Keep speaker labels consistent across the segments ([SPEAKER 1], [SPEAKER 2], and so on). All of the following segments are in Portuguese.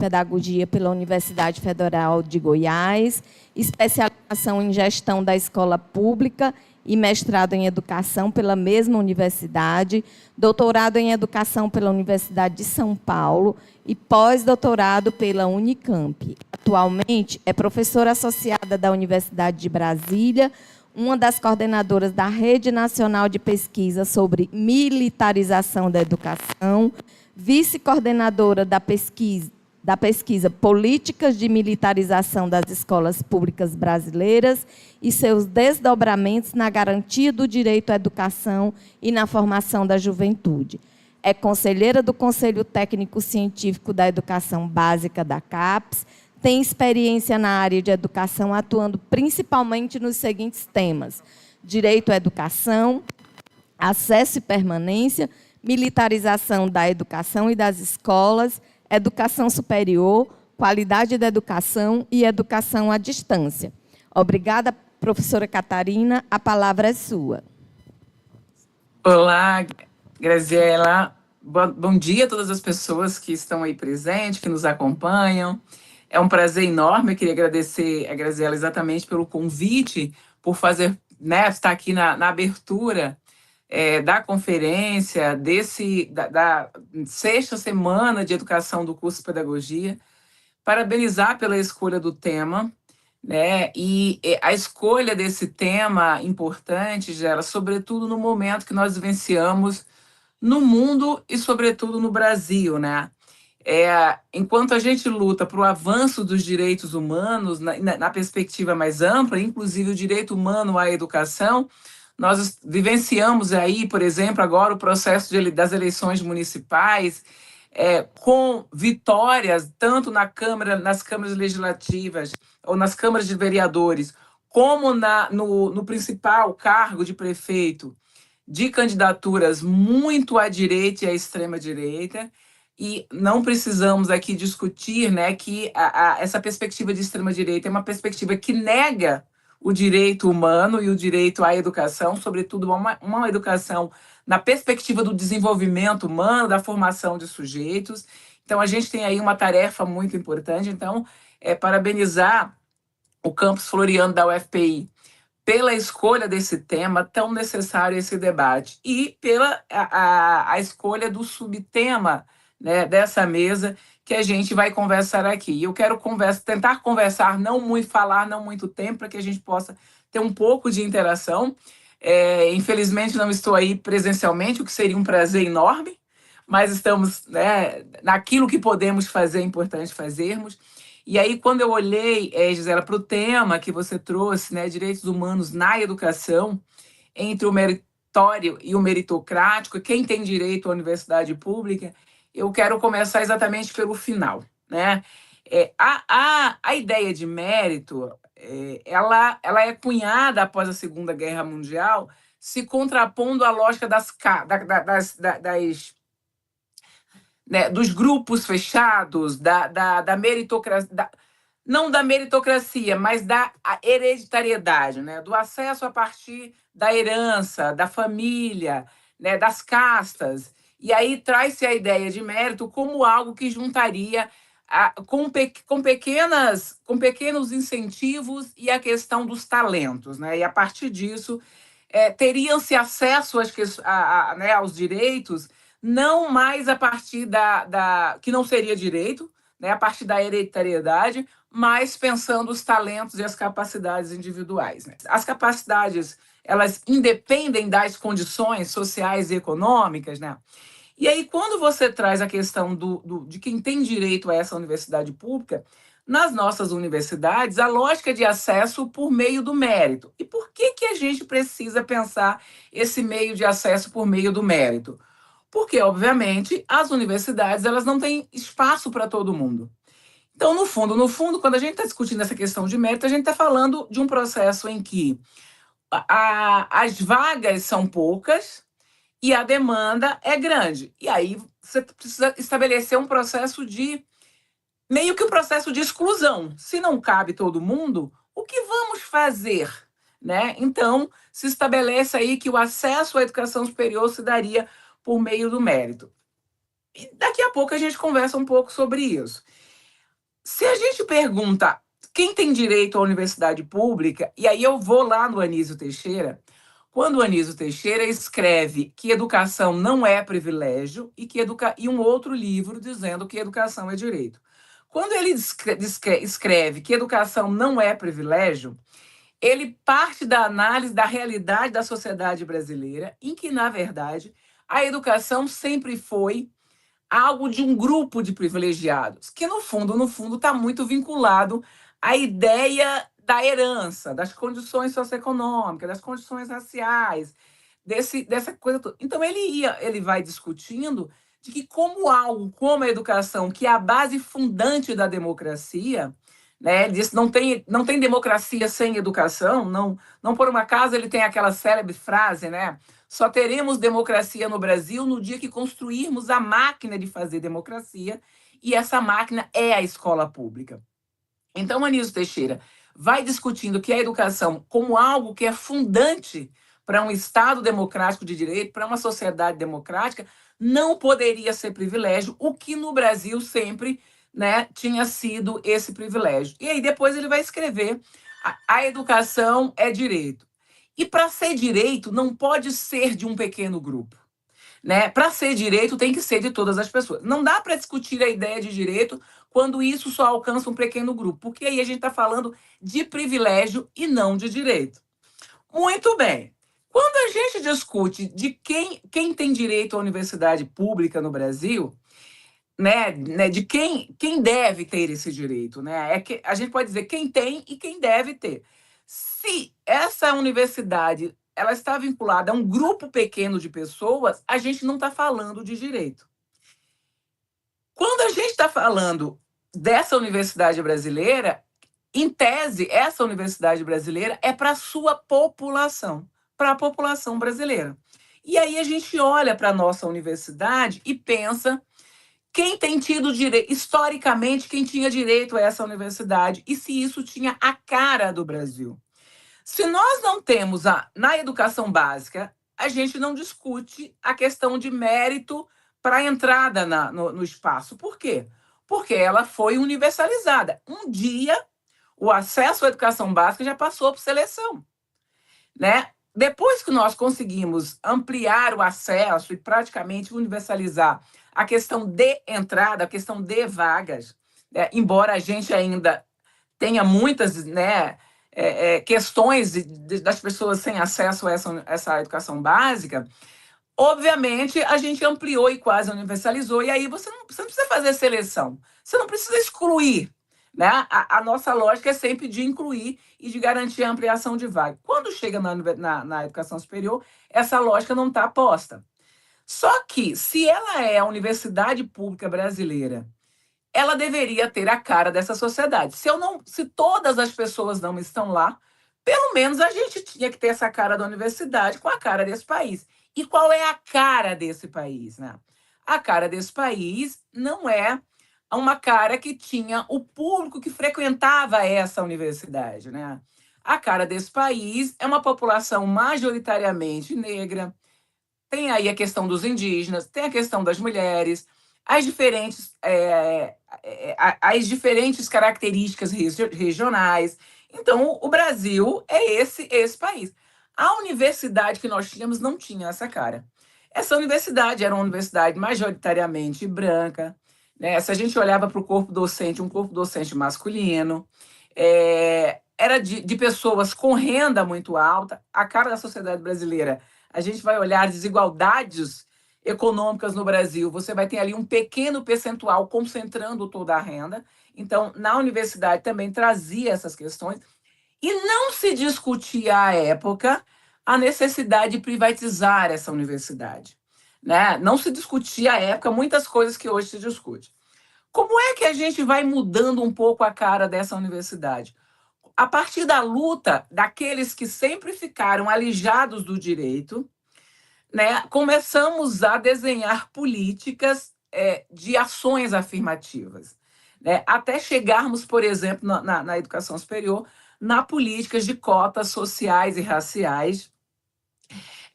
[SPEAKER 1] Pedagogia pela Universidade Federal de Goiás, especialização em Gestão da Escola Pública e mestrado em Educação pela mesma universidade, doutorado em Educação pela Universidade de São Paulo e pós-doutorado pela Unicamp. Atualmente, é professora associada da Universidade de Brasília, uma das coordenadoras da Rede Nacional de Pesquisa sobre Militarização da Educação, vice-coordenadora da pesquisa Políticas de Militarização das Escolas Públicas Brasileiras e seus desdobramentos na garantia do direito à educação e na formação da juventude. É conselheira do Conselho Técnico Científico da Educação Básica da CAPES, tem experiência na área de educação, atuando principalmente nos seguintes temas: direito à educação, acesso e permanência, militarização da educação e das escolas, educação superior, qualidade da educação e educação à distância. Obrigada, professora Catarina. A palavra é sua.
[SPEAKER 2] Olá, Graziela. Bom dia a todas as pessoas que estão aí presentes, que nos acompanham. É um prazer enorme. Eu queria agradecer a Graziela exatamente pelo convite, por fazer, estar aqui na abertura da conferência, da sexta semana de educação do curso de pedagogia. Parabenizar pela escolha do tema, e a escolha desse tema importante, Gela, sobretudo no momento que nós vivenciamos no mundo e, sobretudo, no Brasil, enquanto a gente luta para o avanço dos direitos humanos na perspectiva mais ampla, inclusive o direito humano à educação, nós vivenciamos aí, por exemplo, agora o processo das eleições municipais, com vitórias tanto nas câmaras legislativas ou nas câmaras de vereadores, como no principal cargo de prefeito, de candidaturas muito à direita e à extrema-direita. E não precisamos aqui discutir que essa perspectiva de extrema-direita é uma perspectiva que nega o direito humano e o direito à educação, sobretudo uma educação na perspectiva do desenvolvimento humano, da formação de sujeitos. Então, a gente tem aí uma tarefa muito importante. Então, parabenizar o Campus Floriano da UFPI pela escolha desse tema tão necessário, esse debate, e pela a escolha do subtema dessa mesa que a gente vai conversar aqui. Eu quero tentar conversar, falar não muito tempo, para que a gente possa ter um pouco de interação. Infelizmente, não estou aí presencialmente, o que seria um prazer enorme, mas estamos naquilo que podemos fazer, é importante fazermos. E aí, quando eu olhei, Gisela, para o tema que você trouxe, direitos humanos na educação, entre o meritório e o meritocrático, quem tem direito à universidade pública, eu quero começar exatamente pelo final. A ideia de mérito, ela é cunhada após a Segunda Guerra Mundial, se contrapondo à lógica dos grupos fechados, da meritocracia, não da meritocracia, mas da hereditariedade, do acesso a partir da herança, da família, das castas. E aí traz-se a ideia de mérito como algo que juntaria com pequenos incentivos e a questão dos talentos. E a partir disso, teriam-se acesso aos direitos, não mais a partir que não seria direito, a partir da hereditariedade, mas pensando os talentos e as capacidades individuais. As capacidades, elas independem das condições sociais e econômicas, E aí, quando você traz a questão de quem tem direito a essa universidade pública, nas nossas universidades, a lógica de acesso por meio do mérito. E por que a gente precisa pensar esse meio de acesso por meio do mérito? Porque, obviamente, as universidades elas não têm espaço para todo mundo. Então, no fundo, quando a gente está discutindo essa questão de mérito, a gente está falando de um processo em que as vagas são poucas e a demanda é grande. E aí você precisa estabelecer um processo meio que um processo de exclusão. Se não cabe todo mundo, o que vamos fazer? Então, se estabelece aí que o acesso à educação superior se daria por meio do mérito. E daqui a pouco a gente conversa um pouco sobre isso. Se a gente pergunta quem tem direito à universidade pública, e aí eu vou lá no Anísio Teixeira, quando o Anísio Teixeira escreve que educação não é privilégio e um outro livro dizendo que educação é direito. Quando ele escreve que educação não é privilégio, ele parte da análise da realidade da sociedade brasileira, em que, na verdade, a educação sempre foi algo de um grupo de privilegiados, que no fundo, está muito vinculado à ideia da herança, das condições socioeconômicas, das condições raciais, dessa coisa toda. Então ele vai discutindo de que como algo como a educação, que é a base fundante da democracia, né? Ele diz não tem democracia sem educação, não por um acaso ele tem aquela célebre frase, né? Só teremos democracia no Brasil no dia que construirmos a máquina de fazer democracia, e essa máquina é a escola pública. Então, Anísio Teixeira vai discutindo que a educação, como algo que é fundante para um Estado democrático de direito, para uma sociedade democrática, não poderia ser privilégio, o que no Brasil sempre, né, tinha sido esse privilégio. E aí depois ele vai escrever: a educação é direito. E para ser direito, não pode ser de um pequeno grupo. Né? Para ser direito, tem que ser de todas as pessoas. Não dá para discutir a ideia de direito quando isso só alcança um pequeno grupo, porque aí a gente está falando de privilégio e não de direito. Muito bem. Quando a gente discute de quem tem direito à universidade pública no Brasil, né, de quem deve ter esse direito, né? É que a gente pode dizer quem tem e quem deve ter. Se essa universidade ela está vinculada a um grupo pequeno de pessoas, a gente não está falando de direito. Quando a gente está falando dessa universidade brasileira, em tese, essa universidade brasileira é para a sua população, para a população brasileira. E aí a gente olha para a nossa universidade e pensa quem tem tido direito, historicamente, quem tinha direito a essa universidade e se isso tinha a cara do Brasil. Se nós não temos na educação básica, a gente não discute a questão de mérito para a entrada no espaço. Por quê? Porque ela foi universalizada. Um dia, o acesso à educação básica já passou por seleção, né? Depois que nós conseguimos ampliar o acesso e praticamente universalizar a questão de entrada, a questão de vagas, né? Embora a gente ainda tenha muitas, né, questões das pessoas sem acesso a essa educação básica, obviamente a gente ampliou e quase universalizou, e aí você não precisa fazer seleção, você não precisa excluir. Né? A nossa lógica é sempre de incluir e de garantir a ampliação de vaga. Quando chega na educação superior, essa lógica não está posta. Só que, se ela é a universidade pública brasileira, ela deveria ter a cara dessa sociedade. Se todas as pessoas não estão lá, pelo menos a gente tinha que ter essa cara da universidade com a cara desse país. E qual é a cara desse país, né? A cara desse país não é uma cara que tinha o público que frequentava essa universidade, né? A cara desse país é uma população majoritariamente negra. Tem aí a questão dos indígenas, tem a questão das mulheres, as diferentes características regionais. Então, o Brasil é esse país. A universidade que nós tínhamos não tinha essa cara. Essa universidade era uma universidade majoritariamente branca, né? Se a gente olhava para o corpo docente, um corpo docente masculino, era de pessoas com renda muito alta. A cara da sociedade brasileira, a gente vai olhar desigualdades econômicas no Brasil, você vai ter ali um pequeno percentual concentrando toda a renda. Então, na universidade também trazia essas questões. E não se discutia à época a necessidade de privatizar essa universidade. Né? Não se discutia à época muitas coisas que hoje se discute. Como é que a gente vai mudando um pouco a cara dessa universidade? A partir da luta daqueles que sempre ficaram alijados do direito, né, começamos a desenhar políticas de ações afirmativas, né, até chegarmos, por exemplo, na educação superior, na políticas de cotas sociais e raciais,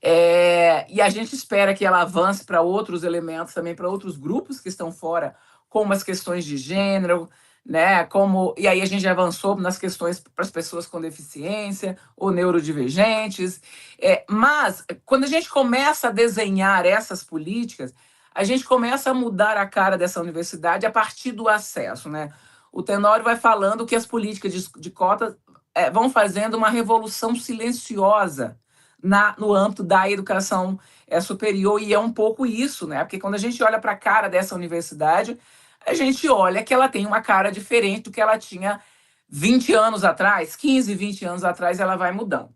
[SPEAKER 2] e a gente espera que ela avance para outros elementos também, para outros grupos que estão fora, como as questões de gênero, né? E aí a gente avançou nas questões para as pessoas com deficiência ou neurodivergentes. Mas quando a gente começa a desenhar essas políticas, a gente começa a mudar a cara dessa universidade a partir do acesso, né? O Tenório vai falando que as políticas de cotas vão fazendo uma revolução silenciosa no âmbito da educação superior, e é um pouco isso, né? Porque quando a gente olha para a cara dessa universidade, a gente olha que ela tem uma cara diferente do que ela tinha 20 anos atrás, 15, 20 anos atrás, ela vai mudando.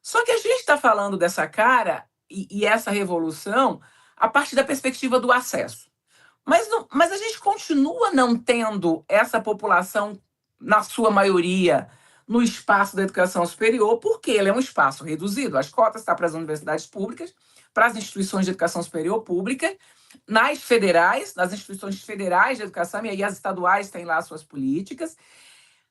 [SPEAKER 2] Só que a gente está falando dessa cara e essa revolução a partir da perspectiva do acesso. Mas a gente continua não tendo essa população, na sua maioria, no espaço da educação superior, porque ele é um espaço reduzido. As cotas estão para as universidades públicas, para as instituições de educação superior pública, nas federais, nas instituições federais de educação, e aí as estaduais têm lá as suas políticas.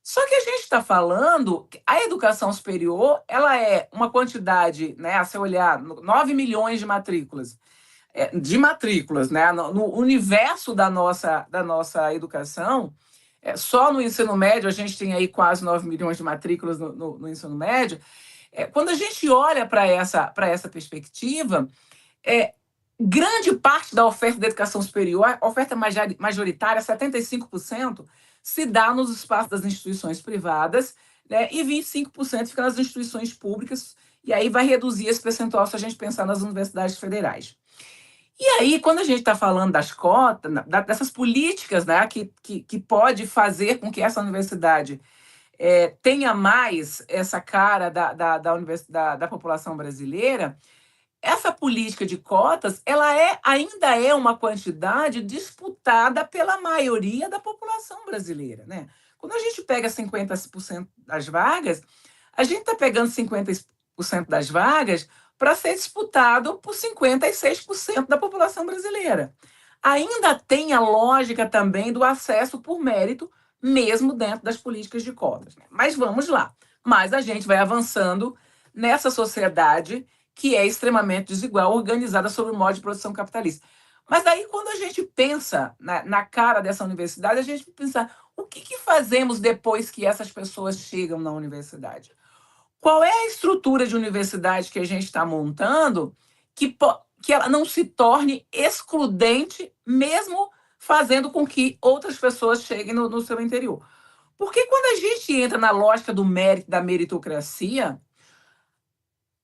[SPEAKER 2] Só que a gente está falando que a educação superior, ela é uma quantidade, né, se olhar, 9 milhões de matrículas, né, no universo da nossa educação. Só no ensino médio, a gente tem aí quase 9 milhões de matrículas no ensino médio. Quando a gente olha para essa perspectiva, grande parte da oferta da educação superior, a oferta majoritária, 75%, se dá nos espaços das instituições privadas, né, e 25% fica nas instituições públicas, e aí vai reduzir esse percentual se a gente pensar nas universidades federais. E aí, quando a gente está falando das cotas, dessas políticas, né, que pode fazer com que essa universidade tenha mais essa cara da população brasileira, essa política de cotas, ela ainda é uma quantidade disputada pela maioria da população brasileira, né? Quando a gente pega 50% das vagas, a gente está pegando 50% das vagas para ser disputado por 56% da população brasileira. Ainda tem a lógica também do acesso por mérito, mesmo dentro das políticas de cotas, né? Mas vamos lá. Mas a gente vai avançando nessa sociedade que é extremamente desigual, organizada sobre o modo de produção capitalista. Mas daí, quando a gente pensa na cara dessa universidade, a gente pensa, o que fazemos depois que essas pessoas chegam na universidade? Qual é a estrutura de universidade que a gente está montando que ela não se torne excludente, mesmo fazendo com que outras pessoas cheguem no seu interior? Porque quando a gente entra na lógica do mérito, da meritocracia,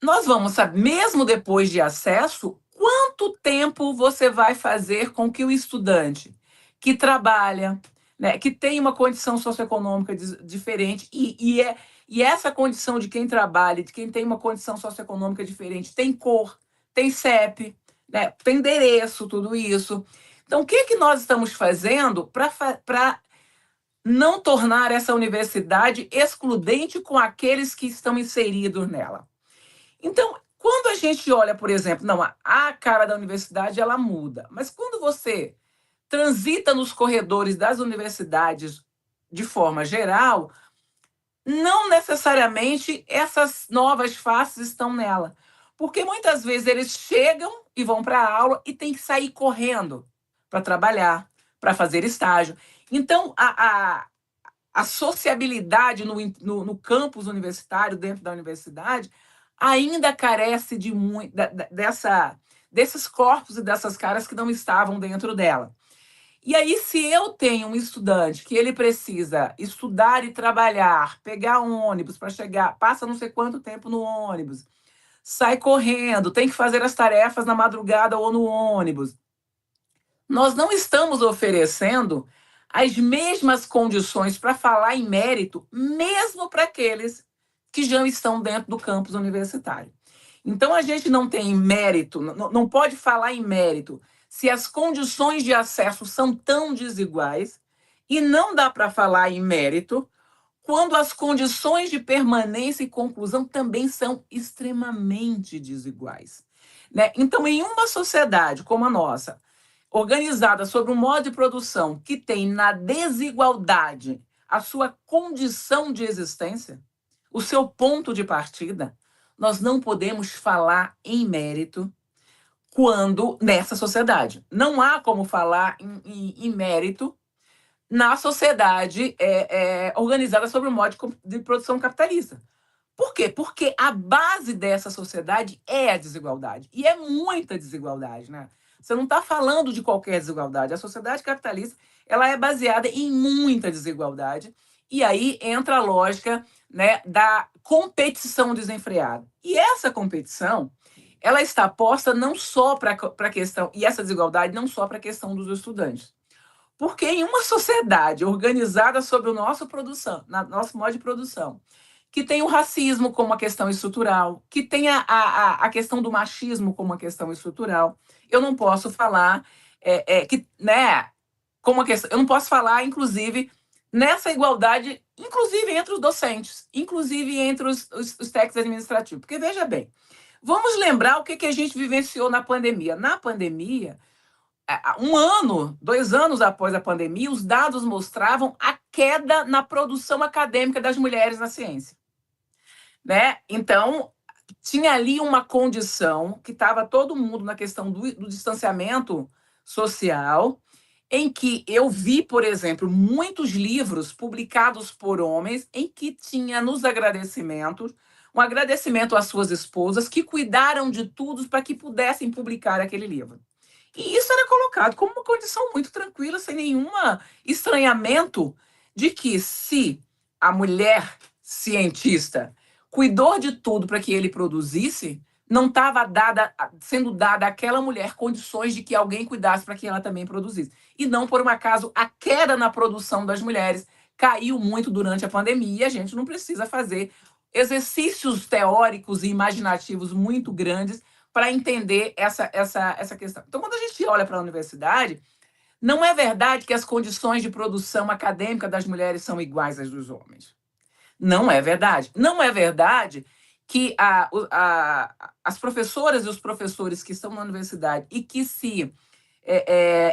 [SPEAKER 2] nós vamos saber, mesmo depois de acesso, quanto tempo você vai fazer com que o estudante que trabalha, né, que tem uma condição socioeconômica diferente, e essa condição de quem trabalha, de quem tem uma condição socioeconômica diferente, tem cor, tem CEP, né, tem endereço, tudo isso. Então, o que nós estamos fazendo para não tornar essa universidade excludente com aqueles que estão inseridos nela? Então, quando a gente olha, por exemplo, não, a cara da universidade ela muda, mas quando você transita nos corredores das universidades de forma geral, não necessariamente essas novas faces estão nela. Porque muitas vezes eles chegam e vão para a aula e tem que sair correndo para trabalhar, para fazer estágio. Então, a sociabilidade no campus universitário, dentro da universidade, ainda carece de desses corpos e dessas caras que não estavam dentro dela. E aí, se eu tenho um estudante que ele precisa estudar e trabalhar, pegar um ônibus para chegar, passa não sei quanto tempo no ônibus, sai correndo, tem que fazer as tarefas na madrugada ou no ônibus, nós não estamos oferecendo as mesmas condições para falar em mérito, mesmo para aqueles que já estão dentro do campus universitário. Então, a gente não tem mérito, não pode falar em mérito se as condições de acesso são tão desiguais, e não dá para falar em mérito quando as condições de permanência e conclusão também são extremamente desiguais, né? Então, em uma sociedade como a nossa, organizada sobre um modo de produção que tem na desigualdade a sua condição de existência, o seu ponto de partida, nós não podemos falar em mérito quando nessa sociedade. Não há como falar em mérito na sociedade organizada sobre o modo de produção capitalista. Por quê? Porque a base dessa sociedade é a desigualdade. E é muita desigualdade, né? Você não está falando de qualquer desigualdade. A sociedade capitalista ela é baseada em muita desigualdade. E aí entra a lógica, né, da competição desenfreada. E essa competição ela está posta não só para a questão, e essa desigualdade não só para a questão dos estudantes. Porque em uma sociedade organizada sobre o nosso modo de produção, que tem o racismo como uma questão estrutural, que tem a questão do machismo como uma questão estrutural, eu não posso falar que, né, como uma questão, eu não posso falar, inclusive, nessa igualdade, inclusive entre os docentes, inclusive entre os técnicos administrativos. Porque, veja bem, vamos lembrar o que a gente vivenciou na pandemia. Na pandemia, 2 anos após a pandemia, os dados mostravam a queda na produção acadêmica das mulheres na ciência. Né? Então, tinha ali uma condição que estava todo mundo na questão do distanciamento social, em que eu vi, por exemplo, muitos livros publicados por homens em que tinha nos agradecimentos um agradecimento às suas esposas que cuidaram de tudo para que pudessem publicar aquele livro. E isso era colocado como uma condição muito tranquila, sem nenhum estranhamento de que se a mulher cientista cuidou de tudo para que ele produzisse, não estava sendo dada àquela mulher condições de que alguém cuidasse para que ela também produzisse. E não por um acaso a queda na produção das mulheres caiu muito durante a pandemia e a gente não precisa fazer exercícios teóricos e imaginativos muito grandes para entender essa questão. Então, quando a gente olha para a universidade, não é verdade que as condições de produção acadêmica das mulheres são iguais às dos homens. Não é verdade. Não é verdade que as professoras e os professores que estão na universidade e que se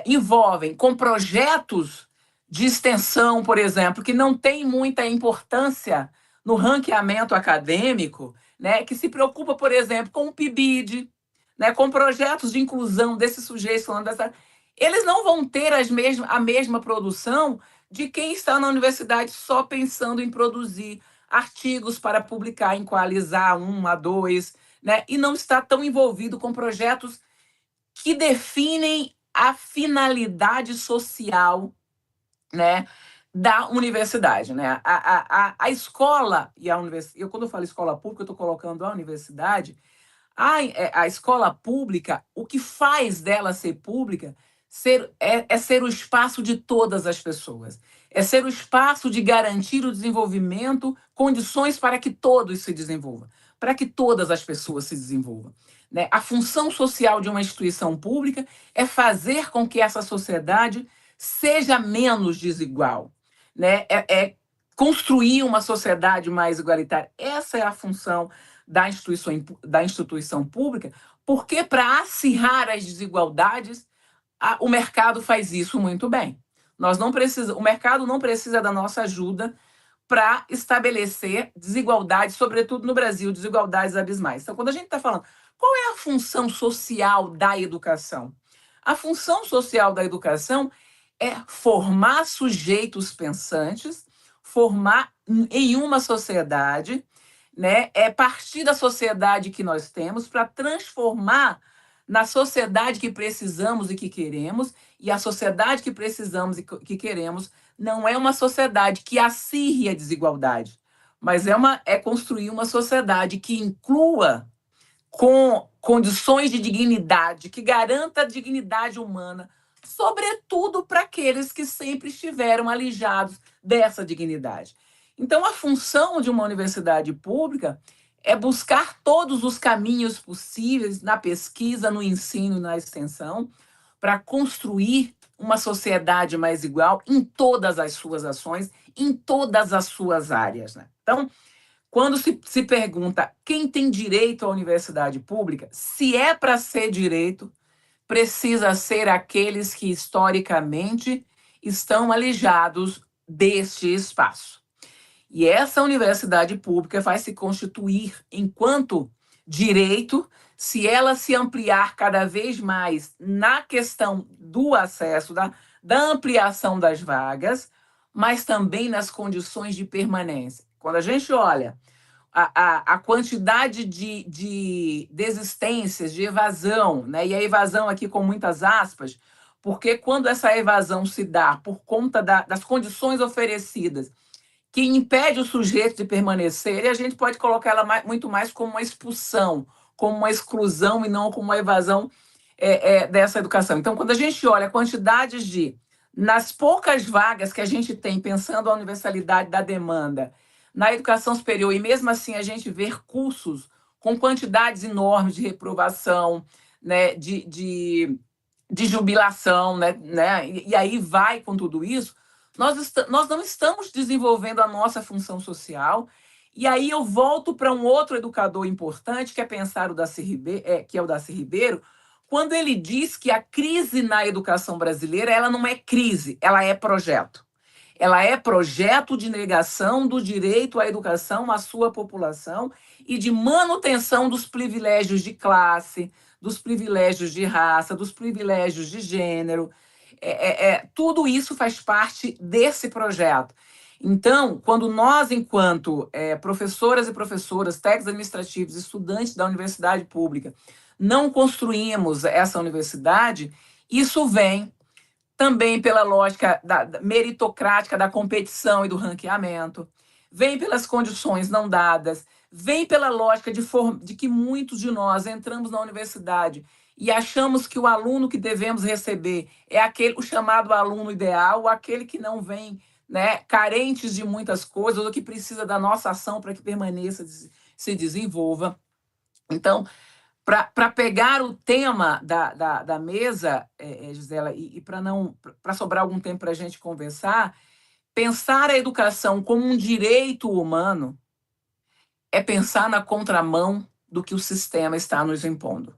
[SPEAKER 2] envolvem com projetos de extensão, por exemplo, que não tem muita importância no ranqueamento acadêmico, né, que se preocupa, por exemplo, com o PIBID, né, com projetos de inclusão desses sujeitos falando dessa, eles não vão ter a mesma produção de quem está na universidade só pensando em produzir artigos para publicar em Qualizar 1, A2, né, e não está tão envolvido com projetos que definem a finalidade social, né, da universidade, né? A escola e a universidade, quando eu falo escola pública, eu estou colocando a universidade, a escola pública, o que faz dela ser pública é ser o espaço de todas as pessoas, é ser o espaço de garantir o desenvolvimento, condições para que todos se desenvolvam, para que todas as pessoas se desenvolvam. Né? A função social de uma instituição pública é fazer com que essa sociedade seja menos desigual, né? Construir uma sociedade mais igualitária. Essa é a função da instituição pública, porque para acirrar as desigualdades, o mercado faz isso muito bem. O mercado não precisa da nossa ajuda para estabelecer desigualdades, sobretudo no Brasil, desigualdades abismais. Então, quando a gente está falando, qual é a função social da educação? A função social da educação é formar sujeitos pensantes, formar em uma sociedade, né? É partir da sociedade que nós temos para transformar na sociedade que precisamos e que queremos, e a sociedade que precisamos e que queremos não é uma sociedade que acirre a desigualdade, mas é construir uma sociedade que inclua com condições de dignidade, que garanta a dignidade humana, sobretudo para aqueles que sempre estiveram alijados dessa dignidade. Então, a função de uma universidade pública é buscar todos os caminhos possíveis na pesquisa, no ensino e na extensão, para construir uma sociedade mais igual em todas as suas ações, em todas as suas áreas. Né? Então, quando se pergunta quem tem direito à universidade pública, se é para ser direito, precisa ser aqueles que historicamente estão alijados deste espaço. E essa universidade pública vai se constituir enquanto direito se ela se ampliar cada vez mais na questão do acesso, da ampliação das vagas, mas também nas condições de permanência. Quando a gente olha a quantidade de desistências, de evasão, né? E a evasão aqui com muitas aspas, porque quando essa evasão se dá por conta das condições oferecidas, que impede o sujeito de permanecer, e a gente pode colocar ela muito mais como uma expulsão, como uma exclusão e não como uma evasão dessa educação. Então, quando a gente olha a quantidade nas poucas vagas que a gente tem, pensando a universalidade da demanda, na educação superior, e mesmo assim a gente vê cursos com quantidades enormes de reprovação, né, de jubilação, né, e aí vai com tudo isso, nós não estamos desenvolvendo a nossa função social. E aí eu volto para um outro educador importante, que é pensar que é o Darcy Ribeiro, quando ele diz que a crise na educação brasileira ela não é crise, ela é projeto. Ela é projeto de negação do direito à educação à sua população e de manutenção dos privilégios de classe, dos privilégios de raça, dos privilégios de gênero. Tudo isso faz parte desse projeto. Então, quando nós, enquanto professoras e professoras, técnicos administrativos, estudantes da universidade pública, não construímos essa universidade, isso vem também pela lógica meritocrática da competição e do ranqueamento, vem pelas condições não dadas, vem pela lógica de que muitos de nós entramos na universidade e achamos que o aluno que devemos receber é o chamado aluno ideal, ou aquele que não vem, né, carentes de muitas coisas, ou que precisa da nossa ação para que permaneça, se desenvolva. Então, para pegar o tema da mesa, Gisela, e para sobrar algum tempo para a gente conversar, pensar a educação como um direito humano é pensar na contramão do que o sistema está nos impondo.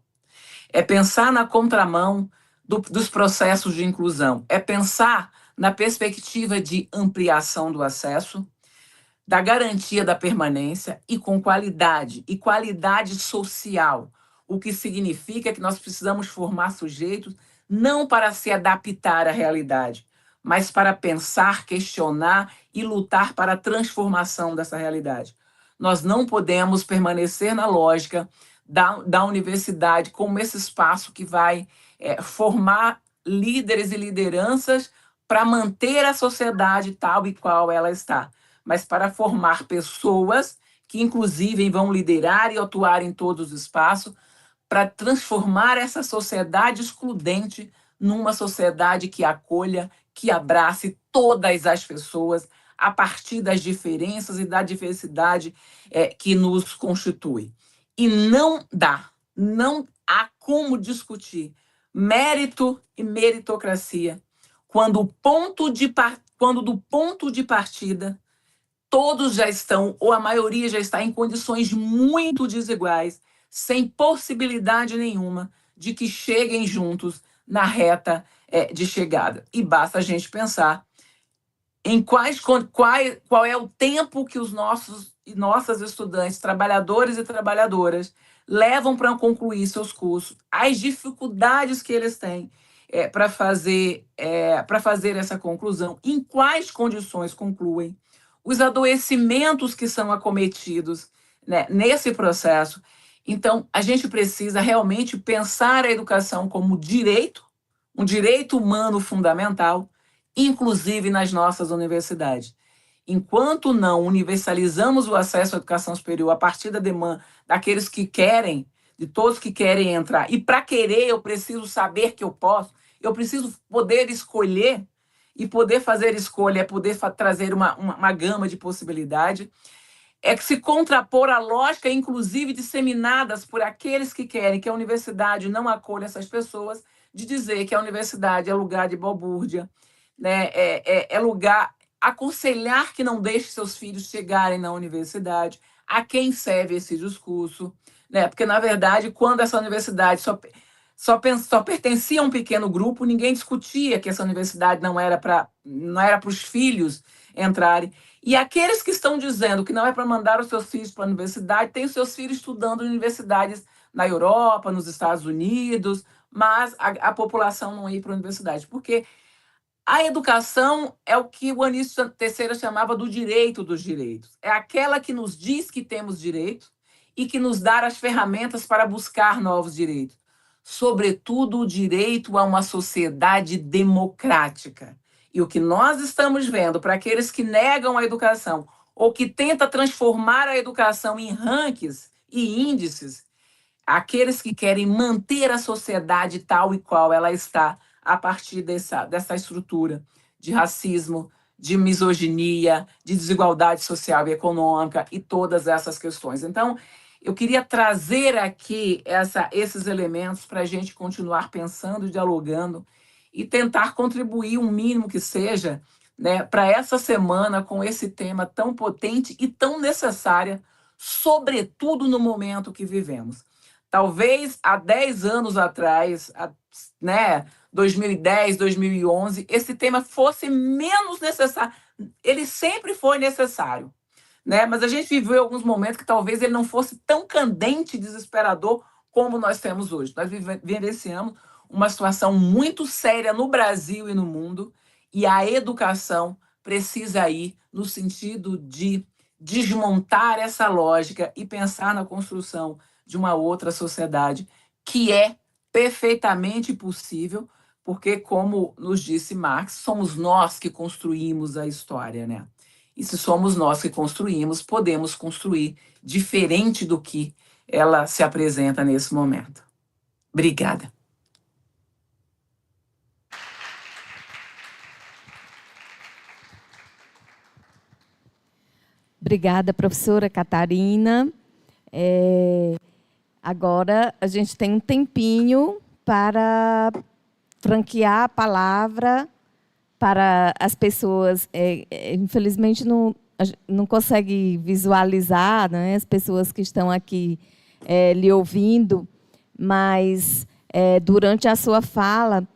[SPEAKER 2] É pensar na contramão dos processos de inclusão. É pensar na perspectiva de ampliação do acesso, da garantia da permanência e qualidade social, o que significa que nós precisamos formar sujeitos não para se adaptar à realidade, mas para pensar, questionar e lutar para a transformação dessa realidade. Nós não podemos permanecer na lógica da universidade como esse espaço que vai formar líderes e lideranças para manter a sociedade tal e qual ela está, mas para formar pessoas que, inclusive, vão liderar e atuar em todos os espaços, para transformar essa sociedade excludente numa sociedade que acolha, que abrace todas as pessoas a partir das diferenças e da diversidade que nos constitui. E não há como discutir mérito e meritocracia quando do ponto de partida todos já estão, ou a maioria já está, em condições muito desiguais, sem possibilidade nenhuma de que cheguem juntos na reta de chegada. E basta a gente pensar em qual é o tempo que os nossas estudantes, trabalhadores e trabalhadoras, levam para concluir seus cursos, as dificuldades que eles têm para fazer essa conclusão, em quais condições concluem, os adoecimentos que são acometidos, né, nesse processo. Então, a gente precisa realmente pensar a educação como direito, um direito humano fundamental, inclusive nas nossas universidades. Enquanto não universalizamos o acesso à educação superior a partir da demanda daqueles que querem, de todos que querem entrar, e para querer eu preciso saber que eu posso, eu preciso poder escolher, e poder fazer escolha é poder trazer uma gama de possibilidade, é que se contrapor à lógica, inclusive disseminadas por aqueles que querem que a universidade não acolha essas pessoas, de dizer que a universidade é lugar de balbúrdia, né? É lugar, aconselhar que não deixe seus filhos chegarem na universidade, a quem serve esse discurso, né? Porque, na verdade, quando essa universidade só pertencia a um pequeno grupo, ninguém discutia que essa universidade não era para os filhos entrarem. E aqueles que estão dizendo que não é para mandar os seus filhos para a universidade, têm os seus filhos estudando em universidades na Europa, nos Estados Unidos, mas a população não ir para a universidade. Porque A educação é o que o Anísio Teixeira chamava do direito dos direitos. É aquela que nos diz que temos direito e que nos dá as ferramentas para buscar novos direitos. Sobretudo, o direito a uma sociedade democrática. E o que nós estamos vendo para aqueles que negam a educação ou que tentam transformar a educação em rankings e índices, aqueles que querem manter a sociedade tal e qual ela está, a partir dessa estrutura de racismo, de misoginia, de desigualdade social e econômica e todas essas questões. Então, eu queria trazer aqui esses elementos para a gente continuar pensando, dialogando e tentar contribuir o mínimo que seja, né, para essa semana com esse tema tão potente e tão necessário, sobretudo no momento que vivemos. Talvez há 10 anos atrás, né, 2010, 2011, esse tema fosse menos necessário. Ele sempre foi necessário, né? Mas a gente viveu alguns momentos que talvez ele não fosse tão candente e desesperador como nós temos hoje. Nós vivenciamos uma situação muito séria no Brasil e no mundo, e a educação precisa ir no sentido de desmontar essa lógica e pensar na construção de uma outra sociedade que é perfeitamente possível, porque, como nos disse Marx, somos nós que construímos a história, né? E se somos nós que construímos, podemos construir diferente do que ela se apresenta nesse momento. Obrigada.
[SPEAKER 1] Obrigada, professora Catarina. Agora a gente tem um tempinho para franquear a palavra para as pessoas. Infelizmente, não consegue visualizar, né, as pessoas que estão aqui lhe ouvindo, mas durante a sua fala,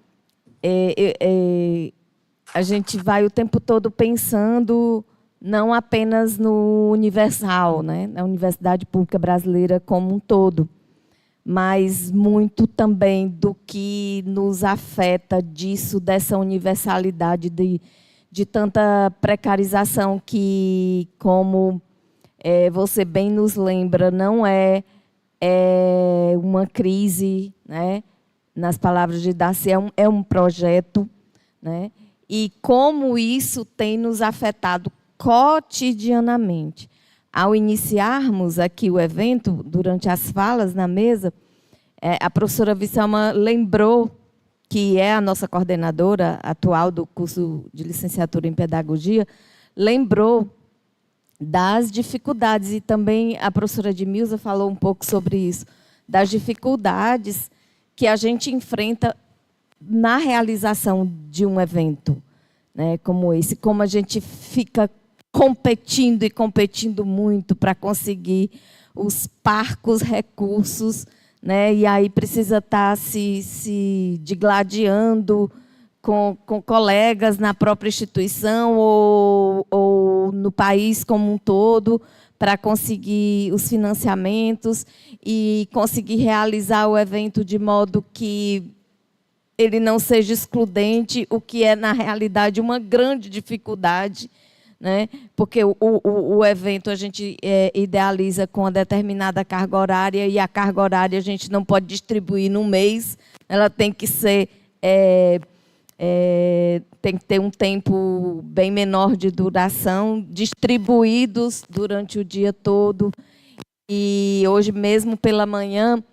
[SPEAKER 1] a gente vai o tempo todo pensando não apenas no universal, né, na Universidade Pública Brasileira como um todo, mas muito também do que nos afeta disso, dessa universalidade de tanta precarização que, como você bem nos lembra, não é uma crise, né? Nas palavras de Darcy, é um projeto, né? E como isso tem nos afetado cotidianamente. Ao iniciarmos aqui o evento, durante as falas na mesa, a professora Visselma lembrou, que é a nossa coordenadora atual do curso de licenciatura em pedagogia, lembrou das dificuldades, e também a professora Edmilza falou um pouco sobre isso, das dificuldades que a gente enfrenta na realização de um evento, né, como esse, como a gente fica competindo e competindo muito para conseguir os parcos recursos, né? E aí precisa estar se digladiando com colegas na própria instituição ou no país como um todo para conseguir os financiamentos e conseguir realizar o evento de modo que ele não seja excludente, o que é, na realidade, uma grande dificuldade, né? Porque o evento a gente idealiza com uma determinada carga horária, e a carga horária a gente não pode distribuir no mês, ela tem que ser tem que ter um tempo bem menor de duração, distribuídos durante o dia todo. E hoje mesmo pela manhã,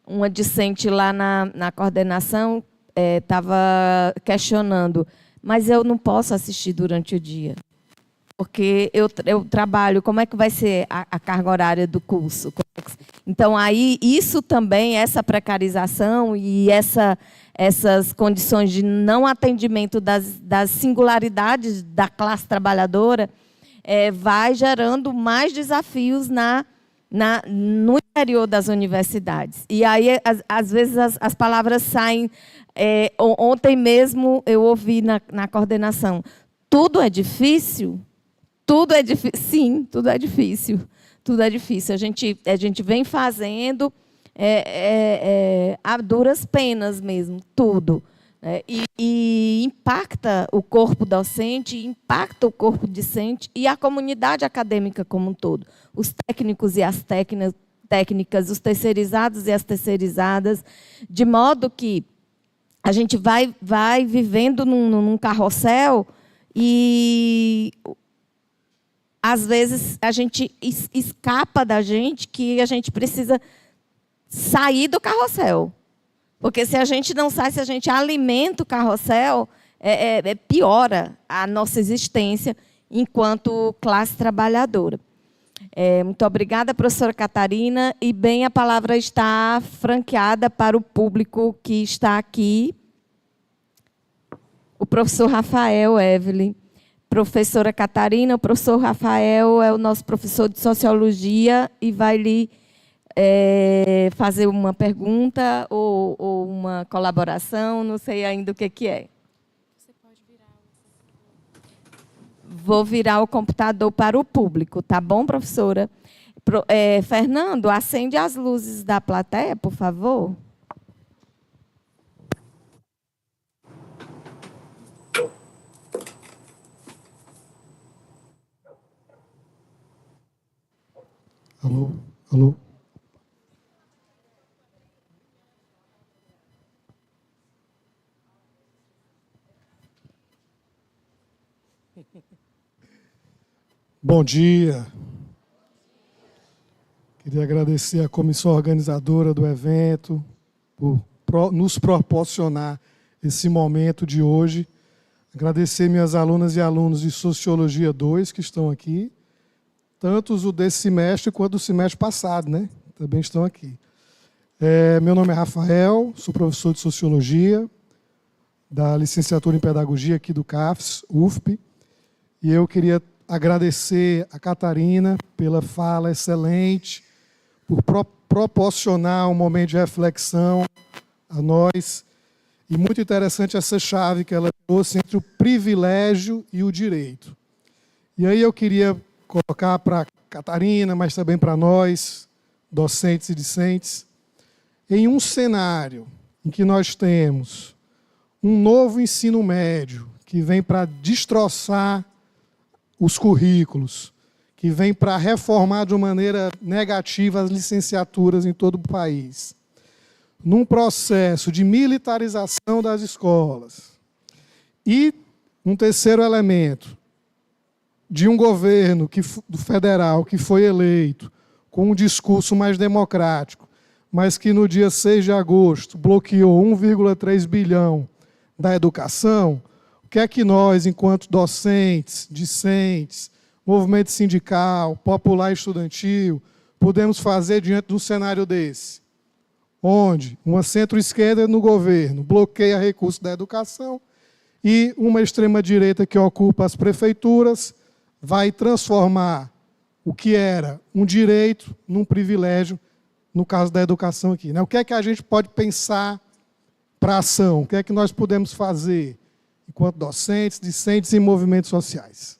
[SPEAKER 1] uma discente lá na coordenação estava questionando, mas eu não posso assistir durante o dia, porque eu trabalho, como é que vai ser a carga horária do curso? Então, aí, isso também, essa precarização e essas condições de não atendimento das singularidades da classe trabalhadora, vai gerando mais desafios no interior das universidades. E aí, às vezes, as palavras saem... ontem mesmo, eu ouvi na coordenação, tudo é difícil? Tudo é difícil? Sim, tudo é difícil. Tudo é difícil. A gente vem fazendo a duras penas mesmo, tudo. né? E impacta o corpo docente, impacta o corpo discente e a comunidade acadêmica como um todo. Os técnicos e as técnicas, os terceirizados e as terceirizadas, de modo que a gente vai vivendo num carrossel e, às vezes, a gente escapa da gente que a gente precisa sair do carrossel. Porque se a gente não sai, se a gente alimenta o carrossel, piora a nossa existência enquanto classe trabalhadora. Muito obrigada, professora Catarina. E bem, a palavra está franqueada para o público que está aqui. O professor Rafael Evelyn. Professora Catarina, o professor Rafael é o nosso professor de Sociologia e vai lhe fazer uma pergunta ou uma colaboração, não sei ainda o que é. Você pode virar Vou virar o computador para o público, tá bom, professora? Fernando, acende as luzes da plateia, por favor.
[SPEAKER 3] Alô, alô. Bom dia. Queria agradecer à comissão organizadora do evento por nos proporcionar esse momento de hoje. Agradecer minhas alunas e alunos de Sociologia 2 que estão aqui, tanto o desse semestre quanto do semestre passado, né? Também estão aqui. Meu nome é Rafael, sou professor de Sociologia, da licenciatura em Pedagogia aqui do CAFES, UFP, e eu queria agradecer a Catarina pela fala excelente, por proporcionar um momento de reflexão a nós, e muito interessante essa chave que ela trouxe entre o privilégio e o direito. E aí eu queria colocar para a Catarina, mas também para nós, docentes e discentes, em um cenário em que nós temos um novo ensino médio que vem para destroçar os currículos, que vem para reformar de uma maneira negativa as licenciaturas em todo o país, num processo de militarização das escolas. E um terceiro elemento, de um governo do federal que foi eleito com um discurso mais democrático, mas que no dia 6 de agosto bloqueou 1,3 bilhão da educação, o que é que nós, enquanto docentes, discentes, movimento sindical, popular e estudantil, podemos fazer diante de um cenário desse? Onde uma centro-esquerda no governo bloqueia recursos da educação e uma extrema-direita que ocupa as prefeituras vai transformar o que era um direito num privilégio, no caso da educação aqui, né? O que é que a gente pode pensar para a ação? O que é que nós podemos fazer enquanto docentes, discentes e movimentos sociais?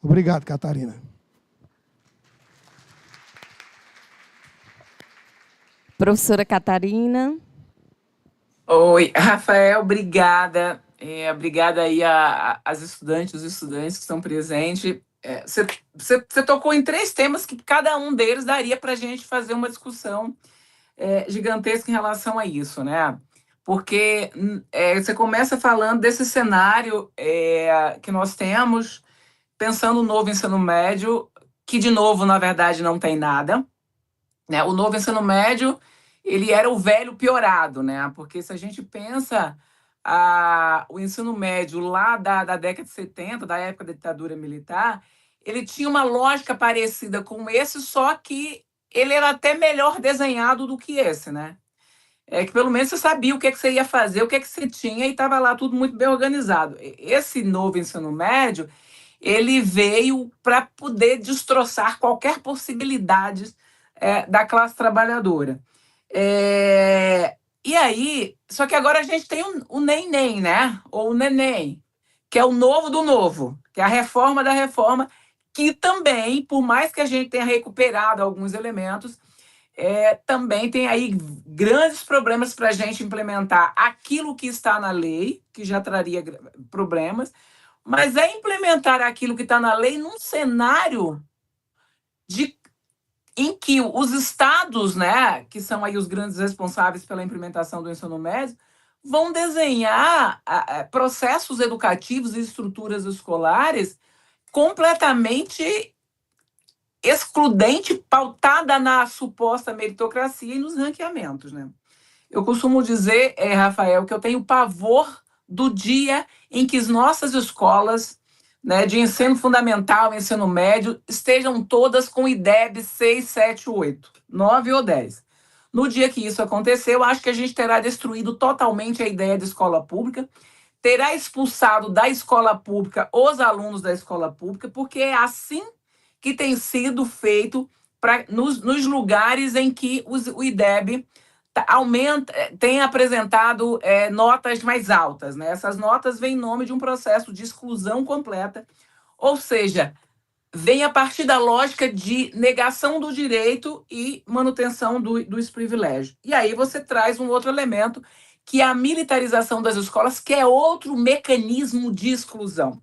[SPEAKER 3] Obrigado, Catarina.
[SPEAKER 1] Professora Catarina.
[SPEAKER 2] Oi, Rafael, obrigada. Obrigada aí às estudantes, os estudantes que estão presentes. Você tocou em 3 temas que cada um deles daria para a gente fazer uma discussão gigantesca em relação a isso, né? Porque você começa falando desse cenário que nós temos, pensando no novo ensino médio, que, de novo, na verdade, não tem nada, né? O novo ensino médio, ele era o velho piorado, né? Porque se a gente pensa o ensino médio lá da década de 70, da época da ditadura militar, ele tinha uma lógica parecida com esse, só que ele era até melhor desenhado do que esse, né? Que pelo menos você sabia o que você ia fazer, o que você tinha, e estava lá tudo muito bem organizado. Esse novo ensino médio, ele veio para poder destroçar qualquer possibilidade da classe trabalhadora. E aí, só que agora a gente tem o nem-nem, né? Ou o neném, que é o novo do novo, que é a reforma da reforma, que também, por mais que a gente tenha recuperado alguns elementos, também tem aí grandes problemas para a gente implementar aquilo que está na lei, que já traria problemas, mas implementar aquilo que está na lei num cenário em que os estados, né, que são aí os grandes responsáveis pela implementação do ensino médio, vão desenhar processos educativos e estruturas escolares completamente excludente, pautada na suposta meritocracia e nos ranqueamentos, né? Eu costumo dizer, Rafael, que eu tenho pavor do dia em que as nossas escolas, né, de ensino fundamental, ensino médio, estejam todas com IDEB 6, 7, 8, 9 ou 10. No dia que isso acontecer, eu acho que a gente terá destruído totalmente a ideia de escola pública, terá expulsado da escola pública os alunos da escola pública, porque é assim que tem sido feito nos lugares em que o IDEB tem apresentado notas mais altas, né? Essas notas vêm em nome de um processo de exclusão completa, ou seja, vem a partir da lógica de negação do direito e manutenção dos privilégios. E aí você traz um outro elemento, que é a militarização das escolas, que é outro mecanismo de exclusão,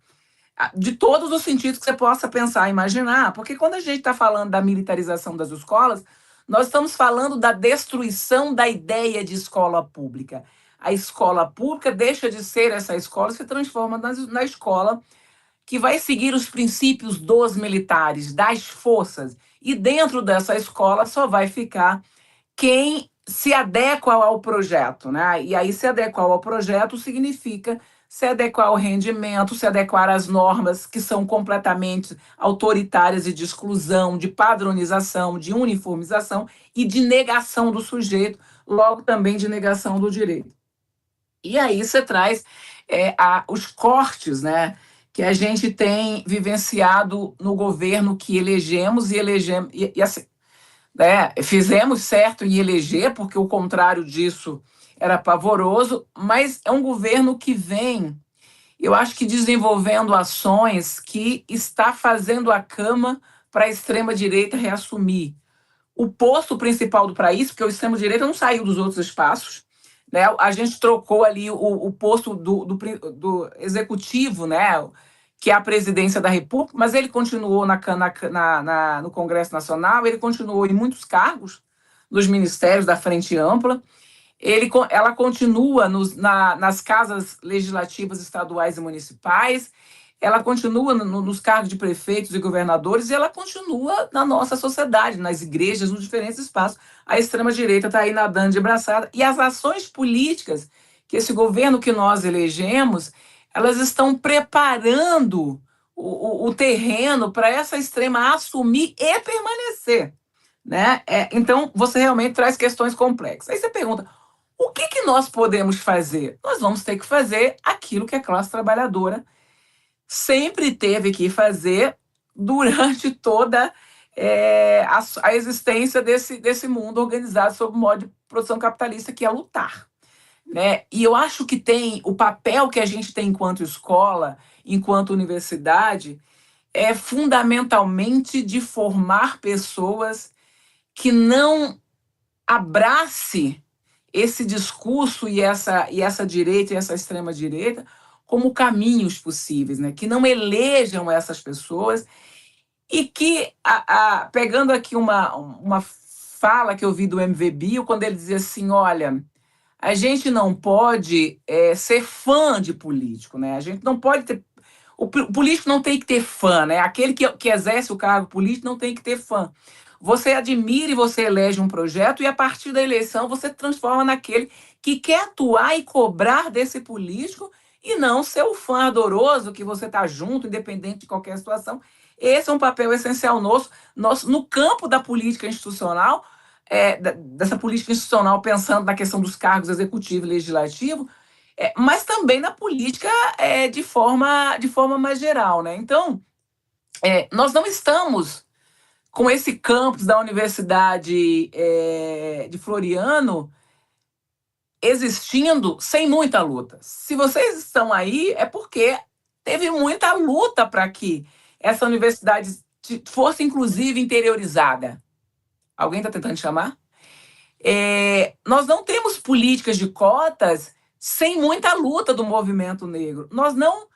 [SPEAKER 2] de todos os sentidos que você possa pensar e imaginar, porque quando a gente está falando da militarização das escolas, nós estamos falando da destruição da ideia de escola pública. A escola pública deixa de ser essa escola e se transforma na escola que vai seguir os princípios dos militares, das forças, e dentro dessa escola só vai ficar quem se adequa ao projeto, né? E aí se adequar ao projeto significa se adequar ao rendimento, se adequar às normas que são completamente autoritárias e de exclusão, de padronização, de uniformização e de negação do sujeito, logo também de negação do direito. E aí você traz os cortes, né, que a gente tem vivenciado no governo que elegemos e assim, né, fizemos certo em eleger, porque o contrário disso era pavoroso, mas é um governo que vem, eu acho que desenvolvendo ações que está fazendo a cama para a extrema-direita reassumir o posto principal do país, porque o extrema-direita não saiu dos outros espaços, né? A gente trocou ali o posto do executivo, né, que é a presidência da República, mas ele continuou no Congresso Nacional, ele continuou em muitos cargos nos ministérios da Frente Ampla, ela continua nas casas legislativas estaduais e municipais, ela continua nos cargos de prefeitos e governadores, e ela continua na nossa sociedade, nas igrejas, nos diferentes espaços. A extrema-direita está aí nadando de braçada, e as ações políticas que esse governo que nós elegemos, elas estão preparando o terreno para essa extrema assumir e permanecer, né? Então, você realmente traz questões complexas. Aí você pergunta, o que nós podemos fazer? Nós vamos ter que fazer aquilo que a classe trabalhadora sempre teve que fazer durante toda a existência desse mundo organizado sob o modo de produção capitalista, que é lutar, né? E eu acho que o papel que a gente tem enquanto escola, enquanto universidade, é fundamentalmente de formar pessoas que não abrace esse discurso e essa direita e essa extrema-direita como caminhos possíveis, né? Que não elejam essas pessoas e que, pegando aqui uma fala que eu vi do MV Bill, quando ele dizia assim, olha, a gente não pode ser fã de político, né? A gente não pode ter... O político não tem que ter fã, né? Aquele que exerce o cargo político não tem que ter fã. Você admira e você elege um projeto e, a partir da eleição, você transforma naquele que quer atuar e cobrar desse político e não ser o fã ardoroso que você está junto, independente de qualquer situação. Esse é um papel essencial nosso no campo da política institucional, dessa política institucional pensando na questão dos cargos executivo e legislativo, mas também na política de forma mais geral, né? Então, nós não estamos com esse campus da Universidade de Floriano existindo sem muita luta. Se vocês estão aí, é porque teve muita luta para que essa universidade fosse, inclusive, interiorizada. Alguém está tentando chamar? Nós não temos políticas de cotas sem muita luta do movimento negro. Nós não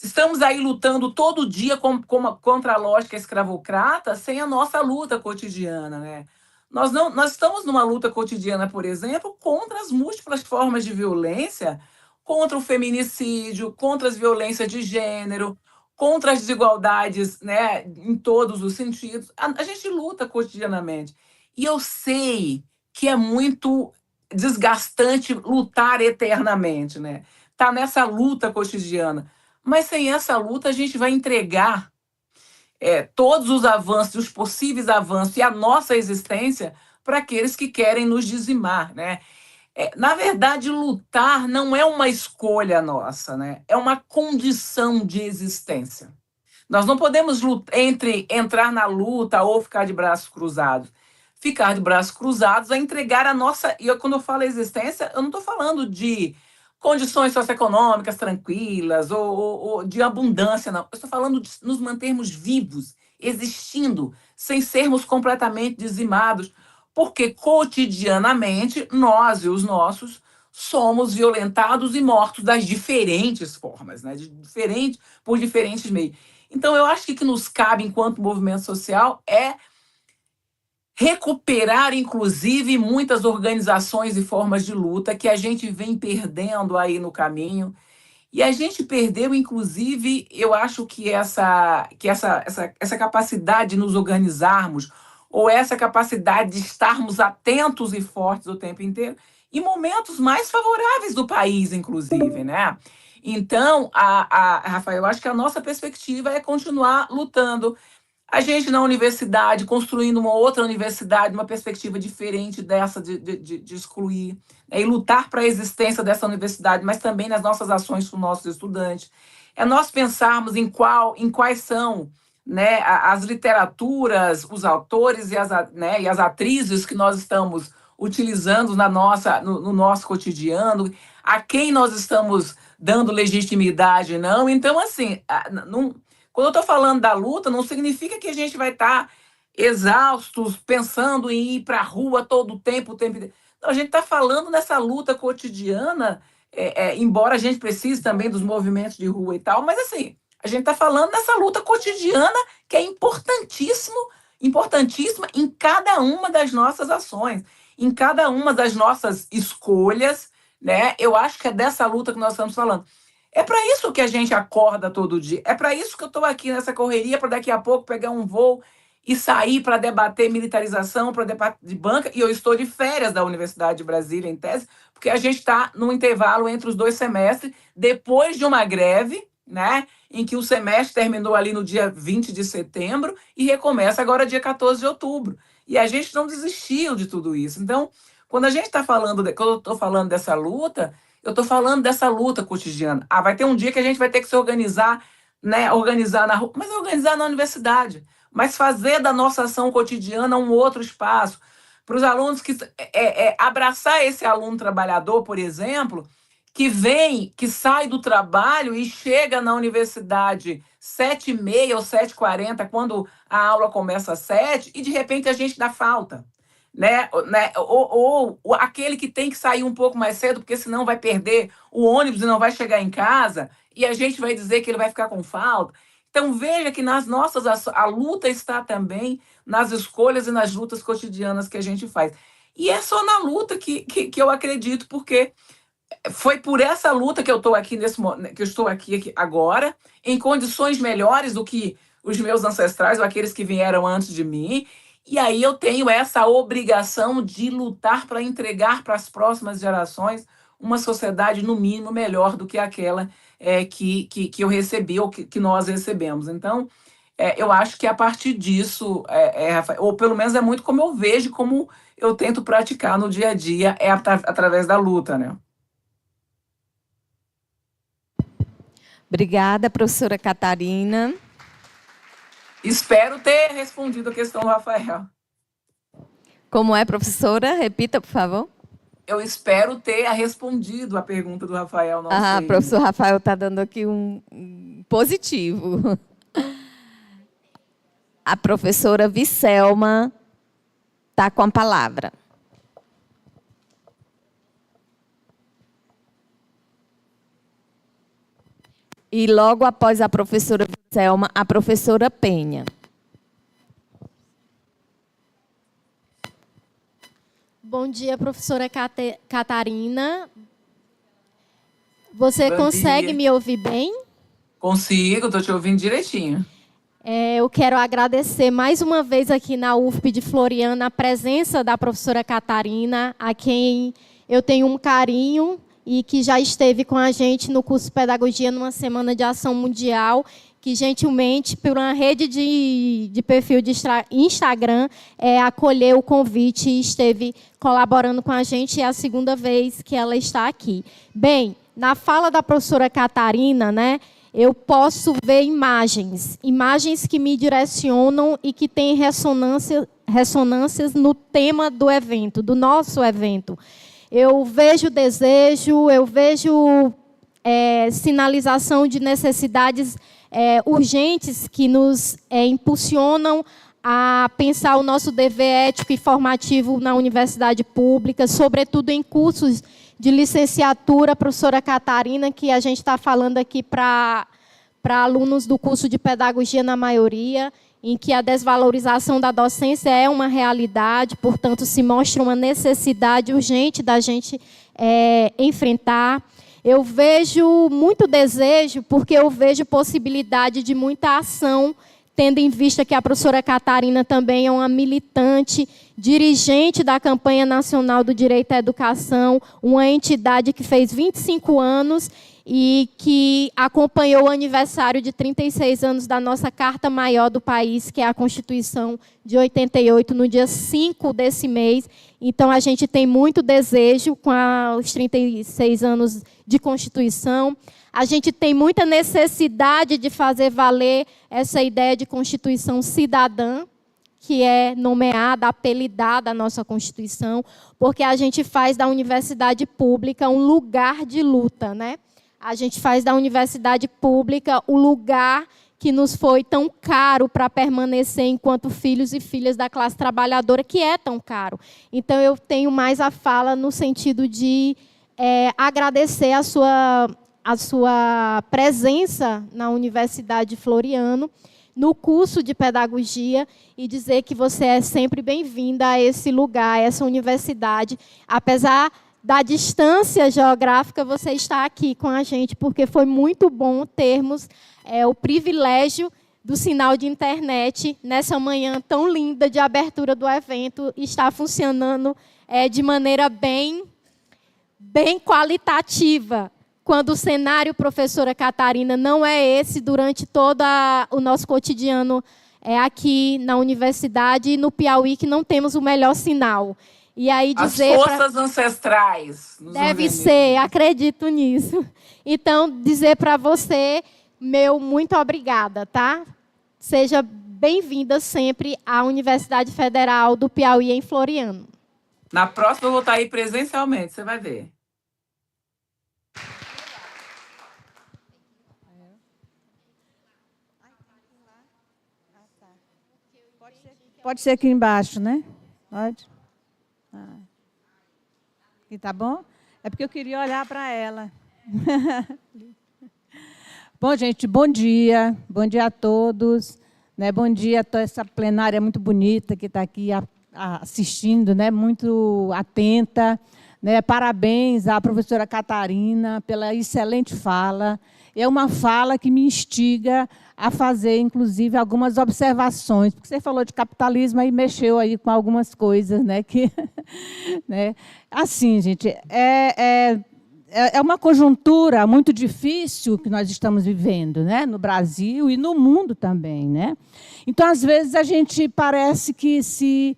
[SPEAKER 2] estamos aí lutando todo dia contra a lógica escravocrata sem a nossa luta cotidiana, né? Nós estamos numa luta cotidiana, por exemplo, contra as múltiplas formas de violência, contra o feminicídio, contra as violências de gênero, contra as desigualdades, né, em todos os sentidos. A gente luta cotidianamente. E eu sei que é muito desgastante lutar eternamente, né? Tá nessa luta cotidiana. Mas sem essa luta, a gente vai entregar todos os avanços, os possíveis avanços e a nossa existência para aqueles que querem nos dizimar, né? Na verdade, lutar não é uma escolha nossa, né? É uma condição de existência. Nós não podemos entrar na luta ou ficar de braços cruzados. Ficar de braços cruzados é entregar a nossa... E quando eu falo existência, eu não estou falando de condições socioeconômicas tranquilas ou de abundância, não. Eu estou falando de nos mantermos vivos, existindo, sem sermos completamente dizimados, porque cotidianamente nós e os nossos somos violentados e mortos das diferentes formas, né? Por diferentes meios. Então, eu acho que o que nos cabe, enquanto movimento social, é recuperar, inclusive, muitas organizações e formas de luta que a gente vem perdendo aí no caminho. E a gente perdeu, inclusive, eu acho que essa capacidade de nos organizarmos, ou essa capacidade de estarmos atentos e fortes o tempo inteiro, em momentos mais favoráveis do país, inclusive, né? Então, Rafael, eu acho que a nossa perspectiva é continuar lutando. A gente na universidade, construindo uma outra universidade, uma perspectiva diferente dessa de excluir, né, e lutar para a existência dessa universidade, mas também nas nossas ações com nossos estudantes. É nós pensarmos em quais são, né, as literaturas, os autores e as atrizes que nós estamos utilizando no nosso cotidiano, a quem nós estamos dando legitimidade, não. Então, assim, quando eu estou falando da luta, não significa que a gente vai estar exaustos, pensando em ir para a rua todo o tempo inteiro. Não, a gente está falando nessa luta cotidiana, embora a gente precise também dos movimentos de rua e tal, mas assim, a gente está falando nessa luta cotidiana que é importantíssima em cada uma das nossas ações, em cada uma das nossas escolhas, né? Eu acho que é dessa luta que nós estamos falando. É para isso que a gente acorda todo dia. É para isso que eu estou aqui nessa correria, para daqui a pouco pegar um voo e sair para debater militarização, para debater de banca. E eu estou de férias da Universidade de Brasília, em tese, porque a gente está no intervalo entre os 2 semestres, depois de uma greve, né, em que o semestre terminou ali no dia 20 de setembro e recomeça agora dia 14 de outubro. E a gente não desistiu de tudo isso. Então, quando a gente está falando, quando eu estou falando dessa luta, eu estou falando dessa luta cotidiana. Vai ter um dia que a gente vai ter que se organizar, né? Organizar na rua, mas organizar na universidade. Mas fazer da nossa ação cotidiana um outro espaço. Para os alunos que abraçar esse aluno trabalhador, por exemplo, que sai do trabalho e chega na universidade 7h30 ou 7h40, quando a aula começa às 7, e de repente a gente dá falta. Né? Ou aquele que tem que sair um pouco mais cedo, porque senão vai perder o ônibus e não vai chegar em casa, e a gente vai dizer que ele vai ficar com falta. Então, veja que nas nossas a luta está também nas escolhas e nas lutas cotidianas que a gente faz. E é só na luta que eu acredito, porque foi por essa luta que eu estou aqui que eu estou aqui agora, em condições melhores do que os meus ancestrais ou aqueles que vieram antes de mim. E aí eu tenho essa obrigação de lutar para entregar para as próximas gerações uma sociedade, no mínimo, melhor do que aquela que eu recebi ou que nós recebemos. Então, eu acho que a partir disso, Rafael, ou pelo menos é muito como eu vejo, como eu tento praticar no dia a dia, através da luta, né?
[SPEAKER 1] Obrigada, professora Catarina.
[SPEAKER 2] Espero ter respondido a questão do Rafael.
[SPEAKER 1] Como é, professora? Repita, por favor.
[SPEAKER 2] Eu espero ter respondido a pergunta do Rafael. Não sei.
[SPEAKER 1] Professor Rafael está dando aqui um positivo. A professora Visselma está com a palavra. E logo após a professora Selma, a professora Penha.
[SPEAKER 4] Bom dia, professora Catarina. Você
[SPEAKER 2] Bom
[SPEAKER 4] consegue
[SPEAKER 2] dia.
[SPEAKER 4] me ouvir bem?
[SPEAKER 2] Consigo, estou te ouvindo direitinho.
[SPEAKER 4] Eu quero agradecer mais uma vez aqui na UFP de Floriana a presença da professora Catarina, a quem eu tenho um carinho e que já esteve com a gente no curso de Pedagogia numa Semana de Ação Mundial, que gentilmente, por uma rede de perfil de Instagram, acolheu o convite e esteve colaborando com a gente. É a segunda vez que ela está aqui. Bem, na fala da professora Catarina, né, eu posso ver imagens que me direcionam e que têm ressonâncias no tema do evento, do nosso evento. Eu vejo desejo, eu vejo sinalização de necessidades urgentes que nos impulsionam a pensar o nosso dever ético e formativo na universidade pública, sobretudo em cursos de licenciatura, professora Catarina, que a gente está falando aqui para alunos do curso de Pedagogia na maioria, em que a desvalorização da docência é uma realidade, portanto, se mostra uma necessidade urgente da gente enfrentar. Eu vejo muito desejo, porque eu vejo possibilidade de muita ação, tendo em vista que a professora Catarina também é uma militante, dirigente da Campanha Nacional do Direito à Educação, uma entidade que fez 25 anos e que acompanhou o aniversário de 36 anos da nossa Carta Maior do país, que é a Constituição de 88, no dia 5 desse mês. Então, a gente tem muito desejo com os 36 anos de Constituição. A gente tem muita necessidade de fazer valer essa ideia de Constituição cidadã, que é nomeada, apelidada a nossa Constituição, porque a gente faz da universidade pública um lugar de luta, né? A gente faz da universidade pública o lugar que nos foi tão caro para permanecer enquanto filhos e filhas da classe trabalhadora, que é tão caro. Então, eu tenho mais a fala no sentido de agradecer a sua presença na Universidade de Floriano, no curso de Pedagogia, e dizer que você é sempre bem-vinda a esse lugar, a essa universidade. Apesar da distância geográfica, você está aqui com a gente, porque foi muito bom termos o privilégio do sinal de internet nessa manhã tão linda de abertura do evento, está funcionando de maneira bem qualitativa. Quando o cenário, professora Catarina, não é esse durante todo o nosso cotidiano aqui na universidade e no Piauí, que não temos o melhor sinal. E aí dizer
[SPEAKER 2] as forças ancestrais.
[SPEAKER 4] Deve ser, acredito nisso. Então, dizer para você, meu muito obrigada, tá? Seja bem-vinda sempre à Universidade Federal do Piauí, em Floriano.
[SPEAKER 2] Na próxima eu vou estar aí presencialmente, você vai ver.
[SPEAKER 5] Pode ser aqui embaixo, né? Pode? Aqui tá bom? É porque eu queria olhar para ela. Bom, gente, bom dia a todos. Né? Bom dia a toda essa plenária muito bonita que está aqui assistindo, né? Muito atenta. Né? Parabéns à professora Catarina pela excelente fala. É uma fala que me instiga a fazer, inclusive, algumas observações, porque você falou de capitalismo e mexeu aí com algumas coisas, né? Que, né? Assim, gente, é uma conjuntura muito difícil que nós estamos vivendo, né? No Brasil e no mundo também, né? Então, às vezes, a gente parece que se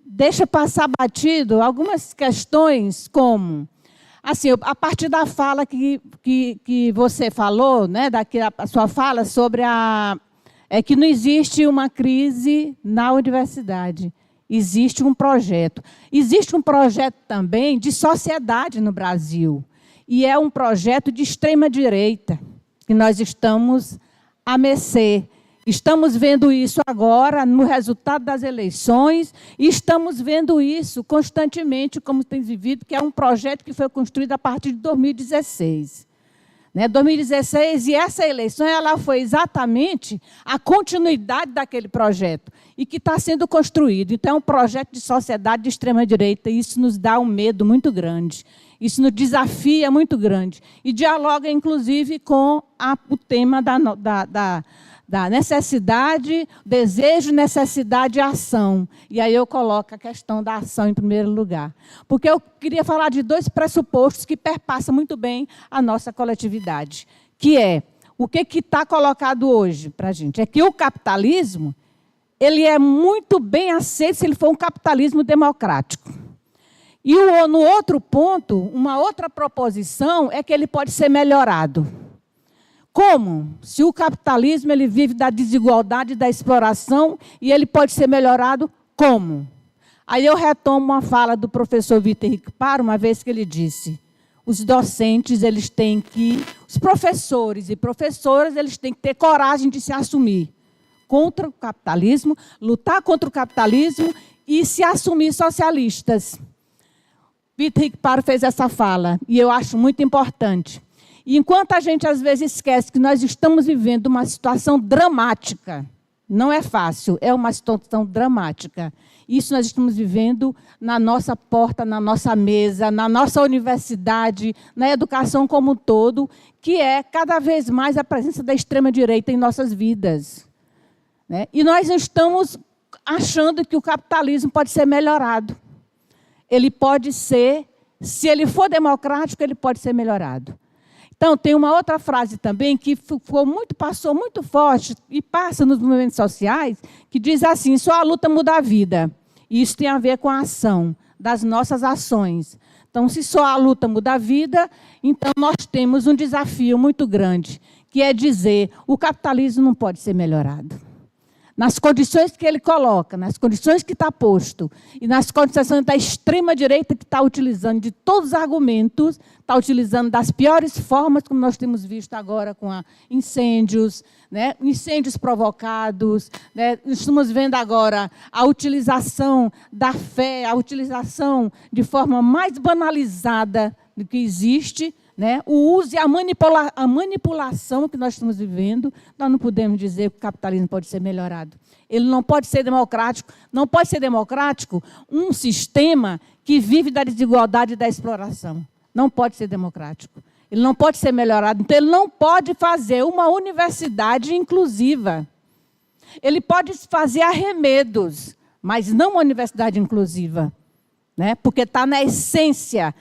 [SPEAKER 5] deixa passar batido algumas questões como... Assim, a partir da fala que você falou, né, a sua fala sobre que não existe uma crise na universidade, existe um projeto. Existe um projeto também de sociedade no Brasil, e é um projeto de extrema-direita, que nós estamos a mercê. Estamos vendo isso agora no resultado das eleições e estamos vendo isso constantemente, como tem vivido, que é um projeto que foi construído a partir de 2016. né, 2016, e essa eleição ela foi exatamente a continuidade daquele projeto, e que está sendo construído. Então, é um projeto de sociedade de extrema-direita, e isso nos dá um medo muito grande. Isso nos desafia muito grande. E dialoga, inclusive, com o tema da necessidade, desejo, necessidade e ação. E aí eu coloco a questão da ação em primeiro lugar. Porque eu queria falar de dois pressupostos que perpassam muito bem a nossa coletividade, que é, o que está colocado hoje para a gente? É que o capitalismo ele é muito bem aceito se ele for um capitalismo democrático. E no outro ponto, uma outra proposição é que ele pode ser melhorado. Como? Se o capitalismo ele vive da desigualdade, da exploração, e ele pode ser melhorado, como? Aí eu retomo uma fala do professor Vitor Henrique Paro, uma vez que ele disse, os docentes, eles têm que, os professores e professoras, eles têm que ter coragem de se assumir contra o capitalismo, lutar contra o capitalismo e se assumir socialistas. Vitor Henrique Paro fez essa fala, e eu acho muito importante. E enquanto a gente, às vezes, esquece que nós estamos vivendo uma situação dramática, não é fácil, é uma situação dramática. Isso nós estamos vivendo na nossa porta, na nossa mesa, na nossa universidade, na educação como um todo, que é cada vez mais a presença da extrema-direita em nossas vidas, né? E nós estamos achando que o capitalismo pode ser melhorado. Ele pode ser, se ele for democrático, ele pode ser melhorado. Então, tem uma outra frase também que passou muito forte e passa nos movimentos sociais, que diz assim, só a luta muda a vida. E isso tem a ver com a ação, das nossas ações. Então, se só a luta muda a vida, então nós temos um desafio muito grande, que é dizer, o capitalismo não pode ser melhorado. Nas condições que ele coloca, nas condições que está posto, e nas condições da extrema-direita que está utilizando de todos os argumentos, está utilizando das piores formas, como nós temos visto agora com incêndios, né? Incêndios provocados, né? Estamos vendo agora a utilização da fé, a utilização de forma mais banalizada do que existe, né? O uso e a manipulação que nós estamos vivendo, nós não podemos dizer que o capitalismo pode ser melhorado. Ele não pode ser democrático. Não pode ser democrático um sistema que vive da desigualdade e da exploração. Não pode ser democrático. Ele não pode ser melhorado. Então, ele não pode fazer uma universidade inclusiva. Ele pode fazer arremedos, mas não uma universidade inclusiva, né? Porque está na essência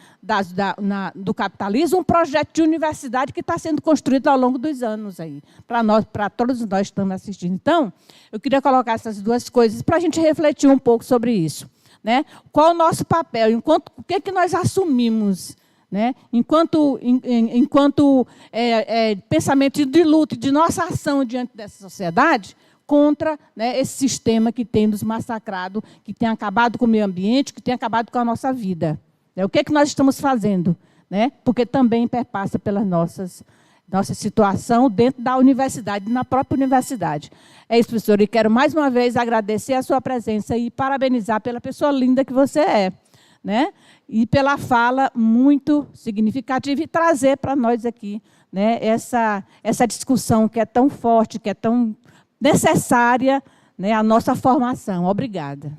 [SPEAKER 5] do capitalismo um projeto de universidade que está sendo construído ao longo dos anos aí, para todos nós que estamos assistindo. Então, eu queria colocar essas duas coisas para a gente refletir um pouco sobre isso, né? Qual é o nosso papel? O que nós assumimos, né? Enquanto pensamento de luta, de nossa ação diante dessa sociedade, contra, né, esse sistema que tem nos massacrado, que tem acabado com o meio ambiente, que tem acabado com a nossa vida. O que nós estamos fazendo? Né? Porque também perpassa pela nossa situação dentro da universidade, na própria universidade. É isso, professor. E quero mais uma vez agradecer a sua presença e parabenizar pela pessoa linda que você é, né? E pela fala muito significativa e trazer para nós aqui, né, essa discussão que é tão forte, que é tão necessária, né, à nossa formação. Obrigada.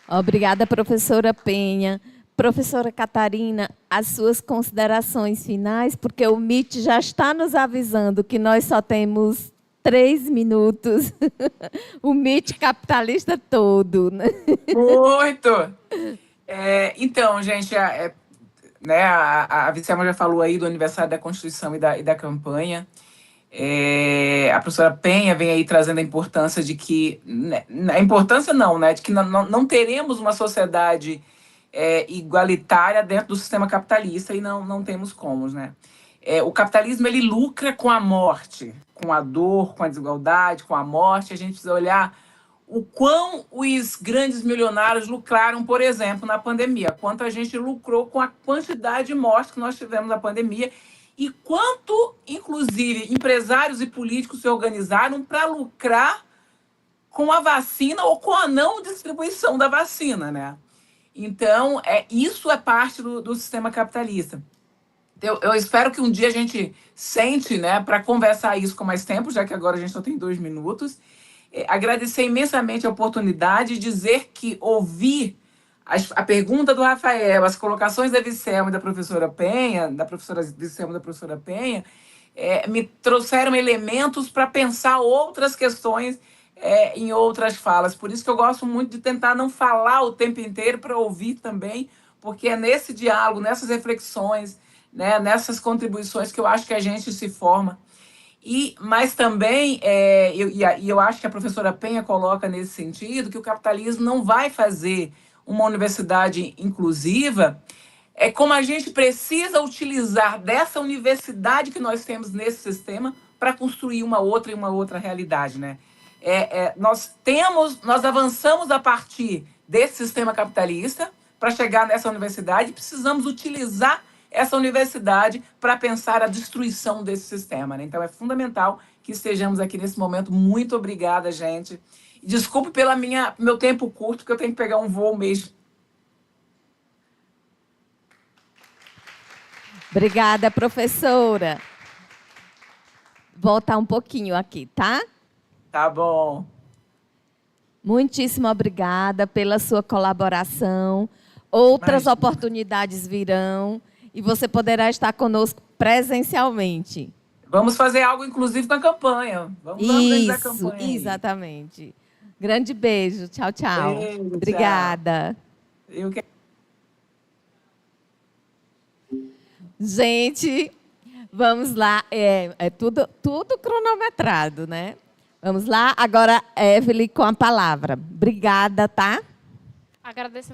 [SPEAKER 1] Obrigada, professora Penha. Professora Catarina, as suas considerações finais, porque o MIT já está nos avisando que nós só temos 3 minutos. O MIT capitalista todo, né?
[SPEAKER 2] Muito! Então, gente, né, a Vicelma já falou aí do aniversário da Constituição e da campanha. A professora Penha vem aí trazendo a importância de que... A importância não, né? De que não teremos uma sociedade igualitária dentro do sistema capitalista e não temos como, né? O capitalismo, ele lucra com a morte, com a dor, com a desigualdade, com a morte. A gente precisa olhar o quão os grandes milionários lucraram, por exemplo, na pandemia. Quanto a gente lucrou com a quantidade de mortes que nós tivemos na pandemia e quanto, inclusive, empresários e políticos se organizaram para lucrar com a vacina ou com a não distribuição da vacina, né? Então, isso é parte do sistema capitalista. Eu espero que um dia a gente sente, né, para conversar isso com mais tempo, já que agora a gente só tem 2 minutos. Agradecer imensamente a oportunidade de dizer que ouvir a pergunta do Rafael, as colocações da Vicelma e da professora Penha, me trouxeram elementos para pensar outras questões em outras falas. Por isso que eu gosto muito de tentar não falar o tempo inteiro para ouvir também, porque é nesse diálogo, nessas reflexões, né, nessas contribuições que eu acho que a gente se forma. Mas também, eu acho que a professora Penha coloca nesse sentido, que o capitalismo não vai fazer uma universidade inclusiva, como a gente precisa utilizar dessa universidade que nós temos nesse sistema para construir uma outra realidade, né? Nós avançamos a partir desse sistema capitalista para chegar nessa universidade, precisamos utilizar essa universidade para pensar a destruição desse sistema, né? Então, é fundamental que estejamos aqui nesse momento. Muito obrigada, gente. Desculpe pelo meu tempo curto, que eu tenho que pegar um voo mesmo.
[SPEAKER 1] Obrigada, professora. Voltar um pouquinho aqui, tá?
[SPEAKER 2] Tá bom.
[SPEAKER 1] Muitíssimo obrigada pela sua colaboração. Outras oportunidades virão e você poderá estar conosco presencialmente.
[SPEAKER 2] Vamos fazer algo, inclusive, na campanha. Vamos organizar a campanha aí.
[SPEAKER 1] Exatamente. Grande beijo. Tchau, tchau.
[SPEAKER 2] Beijo,
[SPEAKER 1] Obrigada.
[SPEAKER 2] Tchau. Eu quero...
[SPEAKER 1] Gente, vamos lá. É tudo cronometrado, né? Vamos lá. Agora, Evelyn, com a palavra. Obrigada, tá?
[SPEAKER 6] Agradecemos